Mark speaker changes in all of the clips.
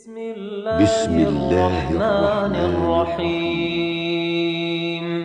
Speaker 1: بسم الله الرحمن الرحيم.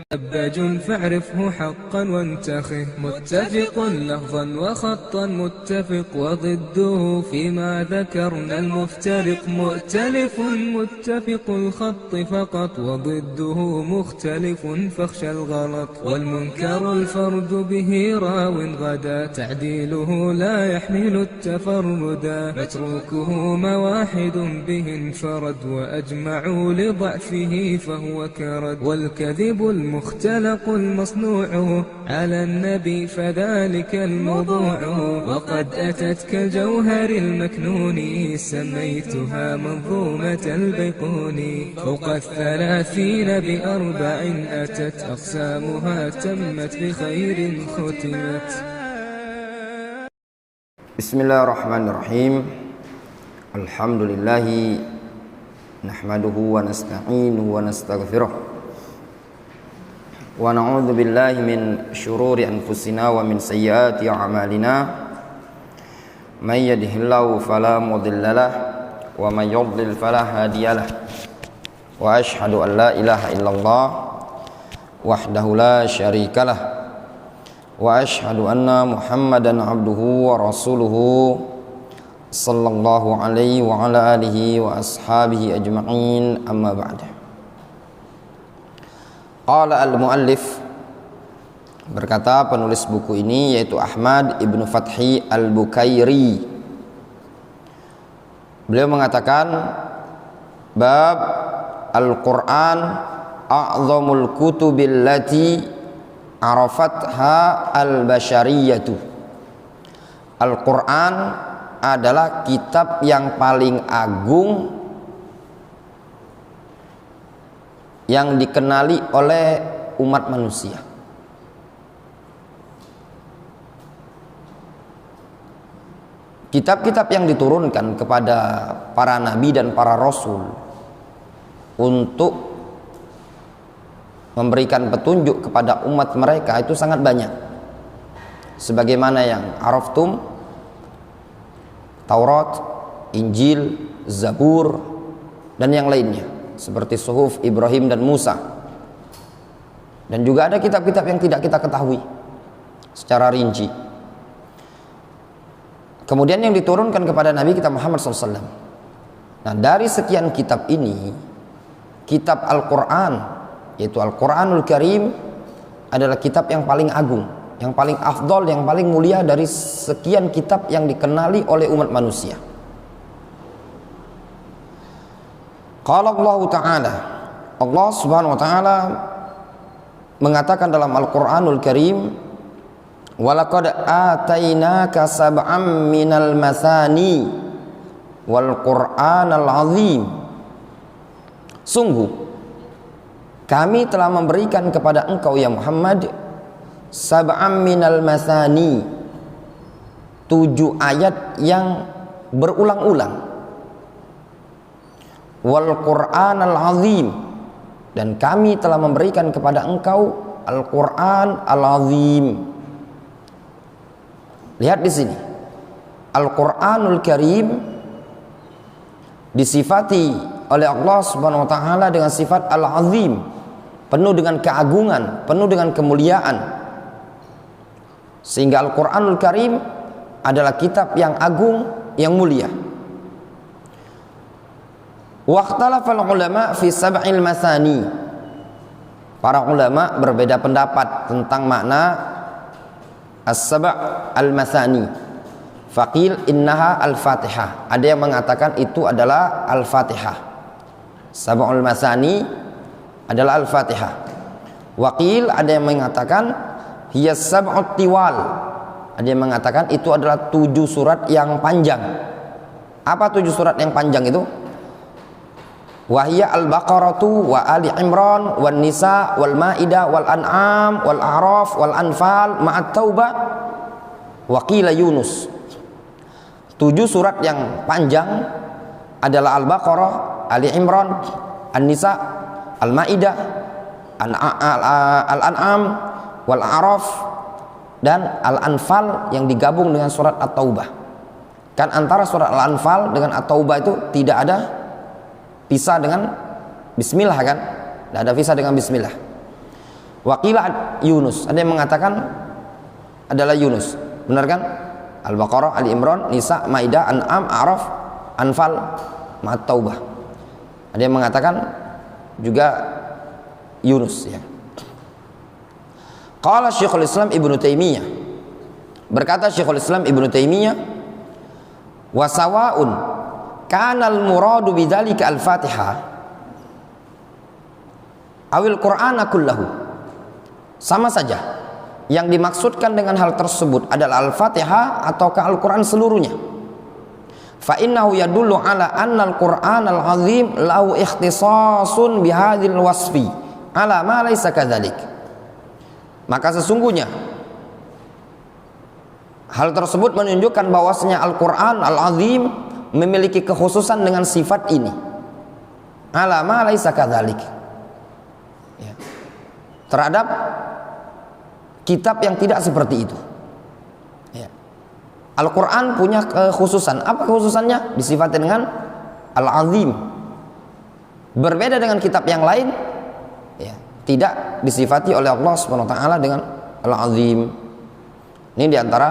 Speaker 2: أباج فاعرفه حقا وانتخه، متفق لفظا وخطا متفق، وضده فيما ذكرنا المفترق، مؤتلف متفق الخط فقط، وضده مختلف فاخشى الغلط، والمنكر الفرد به راو غدا، تعديله لا يحمل التفردا، متروكه مواحد به انفرد، وأجمعوا لضعفه فهو كرد، والكذب المختلق المصنوع على النبي فذلك الموضوع، وقد أتت كالجوهر المكنون سميتها منظومة البيقوني، فوق 30 بأربع أتت أقسامها تمت بخير ختمت.
Speaker 3: بسم الله الرحمن الرحيم. الحمد لله نحمده ونستعينه ونستغفره ونعوذ بالله من شرور أنفسنا ومن سيئات أعمالنا، من يهده الله فلا مضل له ومن يضلل فلا هادي له، وأشهد أن لا إله إلا الله وحده لا شريك له، وأشهد أن محمدا عبده ورسوله صلى الله عليه وعلى آله وأصحابه أجمعين. أما بعد. Qala al-muallif, berkata penulis buku ini yaitu Ahmad ibnu Fathi al-Bukairi. Beliau mengatakan, bab Al-Quran a'zamul kutubil lati arafatha al-bashariyatu. Al-Quran adalah kitab yang paling agung yang dikenali oleh umat manusia. Kitab-kitab yang diturunkan kepada para nabi dan para rasul untuk memberikan petunjuk kepada umat mereka itu sangat banyak. Sebagaimana yang araftum, Taurat, Injil, Zabur, dan yang lainnya, seperti Suhuf Ibrahim dan Musa. Dan juga ada kitab-kitab yang tidak kita ketahui secara rinci. Kemudian yang diturunkan kepada Nabi kita Muhammad SAW. Nah, dari sekian kitab ini, kitab Al-Quran, yaitu Al-Quranul Karim, adalah kitab yang paling agung, yang paling afdol, yang paling mulia dari sekian kitab yang dikenali oleh umat manusia. Qala Allah Ta'ala, Allah Subhanahu wa Ta'ala mengatakan dalam Al-Quranul Karim, walaqad atainaka sab'am minal mathani wal Qur'anal azim. Sungguh kami telah memberikan kepada engkau ya Muhammad sab'am minal mathani, 7 ayat yang berulang-ulang, wal Qur'anal azim, dan kami telah memberikan kepada engkau Al-Qur'an al-azim. Lihat di sini, Al-Qur'anul Karim disifati oleh Allah Subhanahu wa taala dengan sifat al-azim, penuh dengan keagungan, penuh dengan kemuliaan. Sehingga Al-Qur'anul Karim adalah kitab yang agung, yang mulia. Waqtalafal ulama fi sab'il mathani. Para ulama berbeda pendapat tentang makna as-sab' al-mathani. Faqil innaha al-Fatihah. Ada yang mengatakan itu adalah al-Fatihah. Sab'ul mathani adalah al-Fatihah. Waqil, ada yang mengatakan hiya sab'ut tiwal. Ada yang mengatakan itu adalah 7 surat yang panjang. Apa 7 surat yang panjang itu? Wahiyya al-Baqaratu wa Ali Imran wan Nisa wal Maidah wal An'am wal A'raf wal Anfal ma'at Taubah wa qila Yunus. 7 surat yang panjang adalah Al-Baqarah, Ali Imran, An-Nisa, Al-Maidah, Al-An'am wal A'raf dan Al-Anfal yang digabung dengan surat At-Taubah. Kan antara surat Al-Anfal dengan At-Taubah itu tidak ada pisah dengan bismillah kan? Tidak ada pisah dengan bismillah. Waqilah Yunus, ada yang mengatakan adalah Yunus. Benar kan? Al-Baqarah, Ali Imran, Nisa, Maidah, An'am, A'raf, Anfal, Taubah. Ada yang mengatakan juga Yunus ya. Qala Syekhul Islam Ibnu Taimiyah, berkata Syekhul Islam Ibnu Taimiyah, wa sawaun kana al-muradu bidzalika al-Fatihah awil Qur'ana kullahu. Sama saja yang dimaksudkan dengan hal tersebut adalah Al-Fatihah ataukah Al-Qur'an seluruhnya. Fa innahu yadullu ala anna al-Qur'an al-azim lahu ikhtisasun bihadzal wasfi ala ma laysa kadzalik. Maka sesungguhnya hal tersebut menunjukkan bahwasanya Al-Qur'an al-azim memiliki kekhususan dengan sifat ini. Ala ma laysa kadzalik. Ya. Terhadap kitab yang tidak seperti itu. Ya. Al-Quran punya kekhususan. Apa kekhususannya? Disifati dengan Al-Azim. Berbeda dengan kitab yang lain, ya, tidak disifati oleh Allah SWT dengan Al-Azim. Ini diantara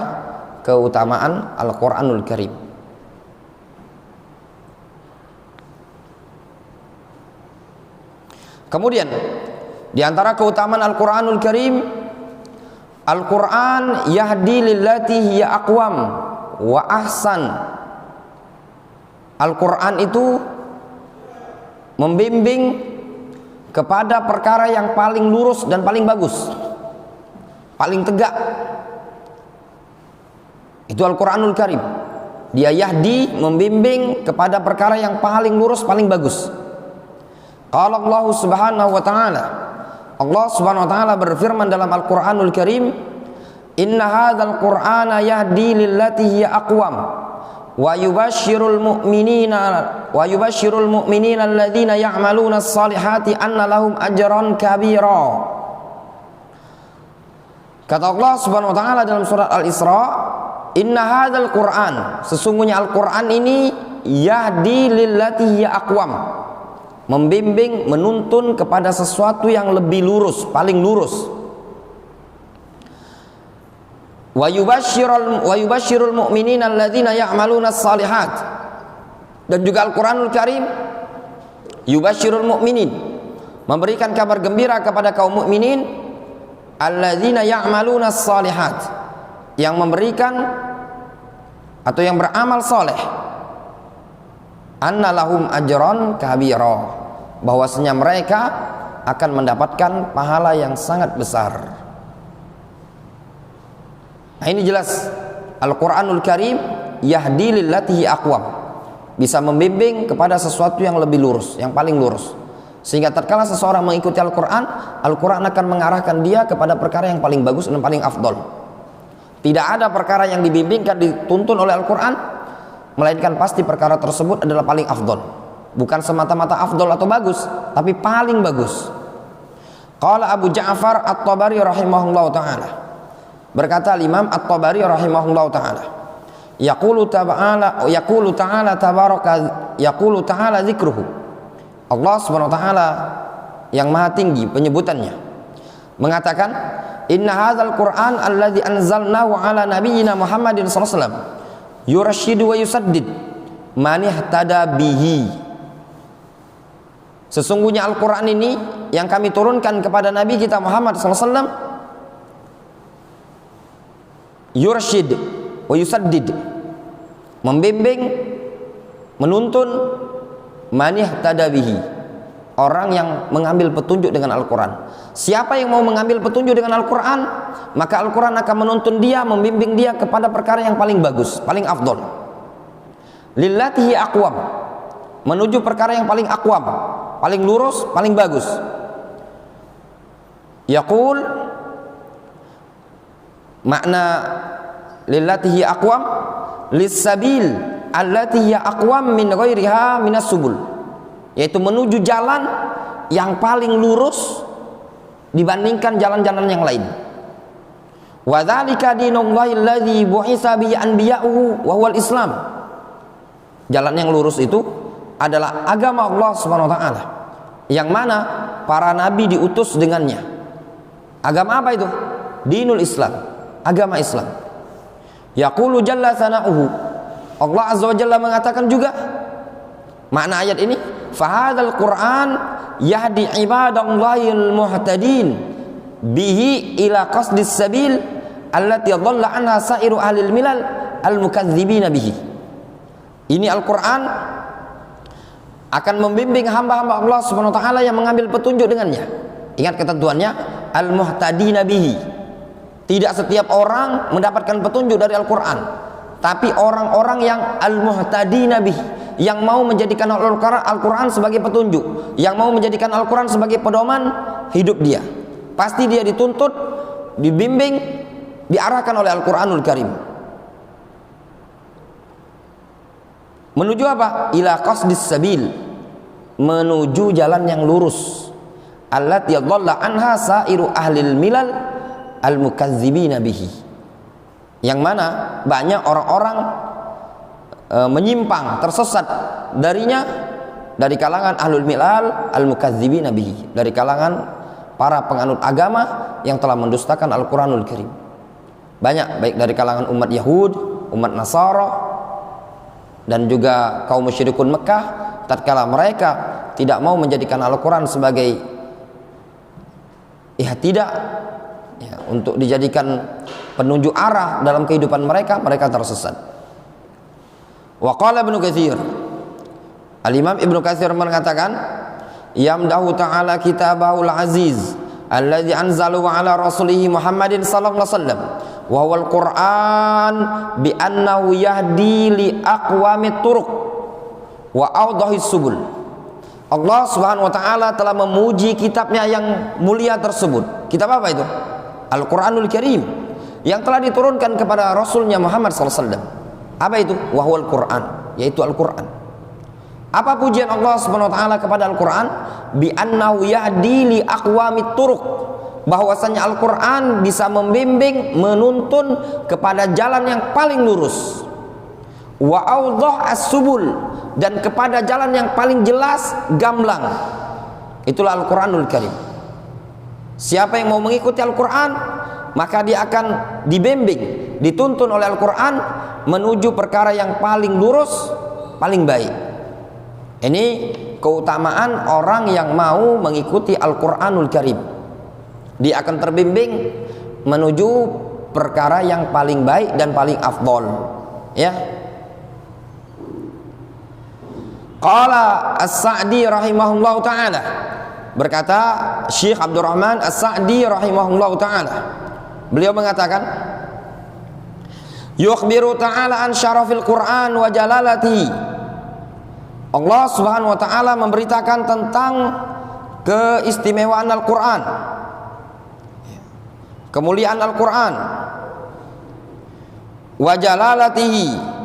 Speaker 3: keutamaan Al-Quranul Karim. Kemudian diantara keutamaan Al-Quranul Karim, Al-Quran yahdi lillati hiya aqwam wa ahsan. Al-Quran itu membimbing kepada perkara yang paling lurus dan paling bagus, paling tegak. Itu Al-Quranul Karim. Dia yahdi, membimbing kepada perkara yang paling lurus, paling bagus. Qala Allah Subhanahu wa ta'ala, Allah Subhanahu wa ta'ala berfirman dalam Al-Qur'anul Karim, "Inna hadzal Qur'ana yahdi lillati hiya aqwam wa yubashshirul mu'minina alladzina ya'maluna as-salihati anna lahum ajran kabira." Kata Allah Subhanahu wa ta'ala dalam surat Al-Isra, "Inna hadzal Qur'an", sesungguhnya Al-Qur'an ini yahdi lillati hiya aqwam, membimbing, menuntun kepada sesuatu yang lebih lurus, paling lurus. Wa yubashshirul mu'minina alladzina ya'maluna as-salihat. Dan juga Al-Qur'anul Karim yubashshirul mu'minin, memberikan kabar gembira kepada kaum mukminin alladzina ya'maluna as-salihat, yang memberikan atau yang beramal soleh, anna lahum ajran kabira, bahwasanya mereka akan mendapatkan pahala yang sangat besar. Nah, ini jelas Al-Qur'anul Karim yahdi lillati aqwam, bisa membimbing kepada sesuatu yang lebih lurus, yang paling lurus. Sehingga tatkala seseorang mengikuti Al-Qur'an, Al-Qur'an akan mengarahkan dia kepada perkara yang paling bagus dan paling afdol. Tidak ada perkara yang dibimbingkan, dituntun oleh Al-Qur'an, melainkan pasti perkara tersebut adalah paling afdol. Bukan semata-mata afdol atau bagus, tapi paling bagus. Qala Abu Ja'far At-Tabari rahimahullahu ta'ala, berkata Imam At-Tabari rahimahullahu ta'ala, yaqulu ta'ala tabaraka, yaqulu ta'ala dzikruhu. Allah Subhanahu wa ta'ala yang maha tinggi penyebutannya mengatakan, inna hadzal Qur'an alladzi anzalnahu ala nabiyyina Muhammadin sallallahu alaihi wasallam yurashidu wa yusaddid man ihtada bihi. Sesungguhnya Al-Qur'an ini yang kami turunkan kepada Nabi kita Muhammad SAW, yurashid wa yusaddid, membimbing, menuntun, man ihtada bihi, orang yang mengambil petunjuk dengan Al-Qur'an. Siapa yang mau mengambil petunjuk dengan Al-Qur'an, maka Al-Qur'an akan menuntun dia, membimbing dia kepada perkara yang paling bagus, paling afdol. Lillatihi aqwam, menuju perkara yang paling aqwam, paling lurus, paling bagus. Yaqul, makna lillatihi aqwam lis-sabil allati hiya aqwam min ghairiha minas subul, yaitu menuju jalan yang paling lurus dibandingkan jalan-jalan yang lain. Wa dzalika dinullahi allazi bu'itsa bihi anbiya'uhu wa huwal Islam. Jalan yang lurus itu adalah agama Allah Subhanahu wa taala, yang mana para nabi diutus dengannya. Agama apa itu? Dinul Islam, agama Islam. Yaqulu jalla sana'uhu, Allah azza wa jalla mengatakan juga makna ayat ini, fahadzal Qur'an yahdi ibadallahil muhtadin bihi ila qasdis sabil allati dhalla anha sa'iru ahlil milal al-mukadzibina bihi. Ini Al-Qur'an akan membimbing hamba-hamba Allah Subhanahu wa taala yang mengambil petunjuk dengannya. Ingat ketentuannya, al-muhtadina bihi. Tidak setiap orang mendapatkan petunjuk dari Al-Qur'an, tapi orang-orang yang al-muhtadina bihi, yang mau menjadikan Al-Qur'an sebagai petunjuk, yang mau menjadikan Al-Qur'an sebagai pedoman hidup dia. Pasti dia dituntut, dibimbing, diarahkan oleh Al-Qur'anul Karim. Menuju apa? Ila qasdis sabil, menuju jalan yang lurus. Allati dhalla anha sa'iru ahlil milal al-mukadzibina bihi. Yang mana banyak orang-orang menyimpang, tersesat darinya, dari kalangan ahlul milal al-mukadzibina bihi, dari kalangan para penganut agama yang telah mendustakan Al-Qur'anul Karim. Banyak, baik dari kalangan umat Yahud, umat Nasara, dan juga kaum musyrikun Mekah, tatkala mereka tidak mau menjadikan Al-Quran sebagai untuk dijadikan penunjuk arah dalam kehidupan mereka, mereka tersesat. Wa qala Ibnu Katsir, Al-Imam Ibnu Katsir mengatakan, yamdahu ta'ala kitabahul aziz alladzi anzalahu ala rasulihi Muhammadin sallallahu alaihi wasallam wa huwal Qur'an bi annahu yahdi li aqwamit turuq wa awdahis subul. Allah Subhanahu wa taala telah memuji kitabnya yang mulia tersebut. Kitab apa itu? Al-Qur'anul Karim, yang telah diturunkan kepada Rasulnya Muhammad sallallahu alaihi wasallam. Apa itu? Wa huwal Qur'an, yaitu Al-Qur'an. Apa pujian Allah Subhanahu wa taala kepada Al-Qur'an? Bi annahu yahdi li aqwamit turuq, bahwasanya Al-Qur'an bisa membimbing, menuntun kepada jalan yang paling lurus. Wa awdah as-subul, dan kepada jalan yang paling jelas, gamblang. Itulah Al-Qur'anul Karim. Siapa yang mau mengikuti Al-Qur'an, maka dia akan dibimbing, dituntun oleh Al-Qur'an menuju perkara yang paling lurus, paling baik. Ini keutamaan orang yang mau mengikuti Al-Qur'anul Karim. Dia akan terbimbing menuju perkara yang paling baik dan paling afdol. Ya. Qala As-Sa'di rahimahullahu taala, berkata Syekh Abdurrahman As-Sa'di rahimahullahu taala, beliau mengatakan, yukhbiru ta'ala an syarafil Qur'an wa jalalatihi. Allah Subhanahu wa taala memberitakan tentang keistimewaan Al-Qur'an, kemuliaan Al-Qur'an, wa jalalatihi,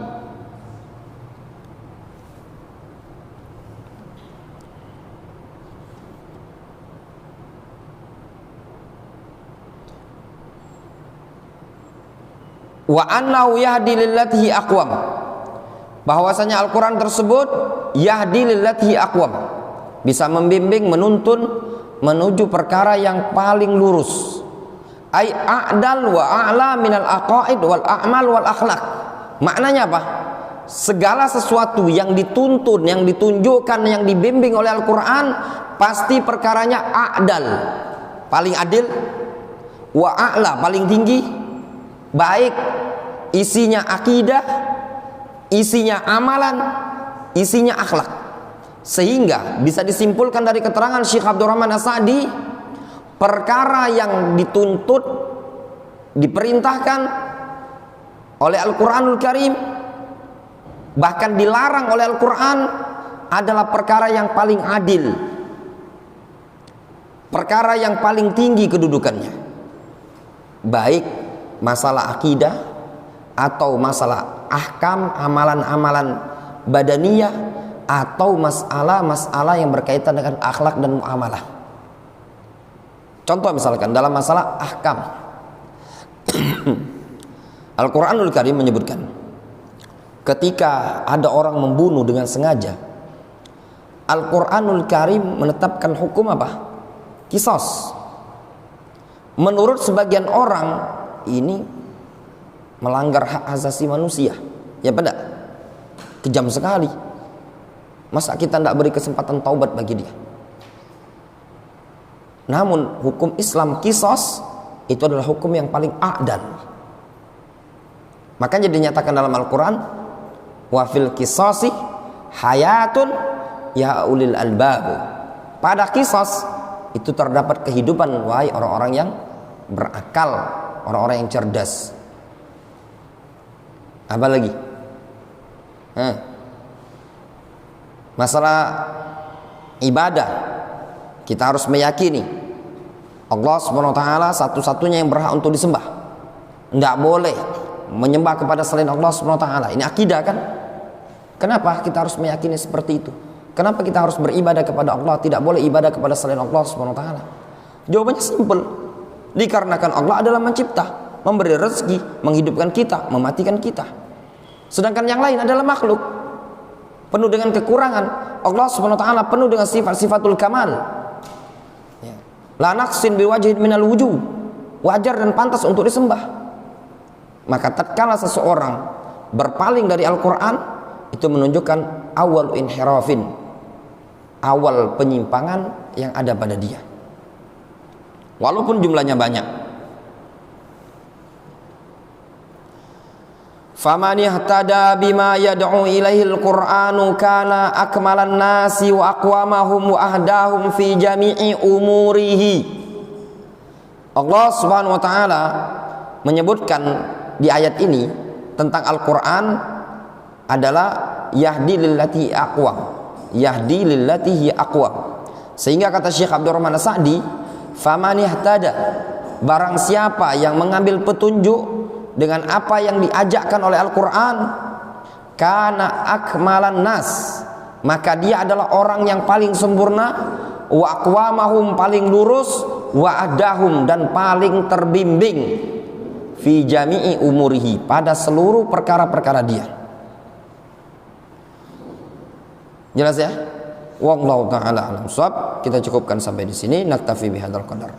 Speaker 3: wa annahu yahdi lillatihi aqwam, bahwasanya Al-Qur'an tersebut yahdi lillatihi aqwam, bisa membimbing, menuntun menuju perkara yang paling lurus. Ai a'dal wa a'la minal aqaid wal a'mal wal akhlaq. Maknanya apa? Segala sesuatu yang dituntun, yang ditunjukkan, yang dibimbing oleh Al-Qur'an pasti perkaranya a'dal, paling adil, wa a'la, paling tinggi, baik isinya akidah, isinya amalan, isinya akhlak. Sehingga bisa disimpulkan dari keterangan Syekh Abdurrahman As-Sa'di, perkara yang dituntut, diperintahkan oleh Al-Qur'anul Karim, bahkan dilarang oleh Al-Qur'an, adalah perkara yang paling adil, perkara yang paling tinggi kedudukannya, baik masalah akidah atau masalah ahkam, amalan-amalan badaniyah, atau masalah-masalah yang berkaitan dengan akhlak dan muamalah. Contoh misalkan dalam masalah ahkam, Al-Qur'anul Karim menyebutkan, ketika ada orang membunuh dengan sengaja, Al-Qur'anul Karim menetapkan hukum apa? Qisas. Menurut sebagian orang ini melanggar hak asasi manusia. Ya benar. Kejam sekali. Masa kita tidak beri kesempatan taubat bagi dia? Namun hukum Islam qisas itu adalah hukum yang paling a'dal. Makanya dinyatakan dalam Al-Quran, wa fil qisasi hayatun ya ulil albab. Pada qisas itu terdapat kehidupan, wahai orang-orang yang berakal, orang-orang yang cerdas. Apa lagi? Masalah ibadah, kita harus meyakini Allah SWT satu-satunya yang berhak untuk disembah. Tidak boleh menyembah kepada selain Allah SWT. Ini akidah kan? Kenapa kita harus meyakini seperti itu? Kenapa kita harus beribadah kepada Allah, tidak boleh ibadah kepada selain Allah SWT? Jawabannya simpel. Dikarenakan Allah adalah mencipta, memberi rezeki, menghidupkan kita, mematikan kita. Sedangkan yang lain adalah makhluk, penuh dengan kekurangan. Allah SWT penuh dengan sifat-sifatul kamal. La naqsin biwajhin minal wujuh, wajar dan pantas untuk disembah. Maka tatkala seseorang berpaling dari Al-Quran, itu menunjukkan awal inhirafin, awal penyimpangan yang ada pada dia, walaupun jumlahnya banyak. Faman ihtada bima yad'u ilaihi al-Qur'anu kana akmalan nasi wa aqwamahum wa ahdahum fi jami'i umurihi. Allah Subhanahu wa taala menyebutkan di ayat ini tentang Al-Qur'an adalah yahdi lillati aqwam, yahdi lillati hi aqwam. Sehingga kata Syekh Abdurrahman As-Sa'di, faman ihtada, barang siapa yang mengambil petunjuk dengan apa yang diajakkan oleh Al-Quran, kana akmalan nas, maka dia adalah orang yang paling sempurna, wa aqwamahum, paling lurus, wa adahum, dan paling terbimbing, fi jami'i umurihi, pada seluruh perkara-perkara dia. Jelas ya? Wallahu ta'ala alam shawab. Kita cukupkan sampai di sini. Naktafi bihadzal qadar.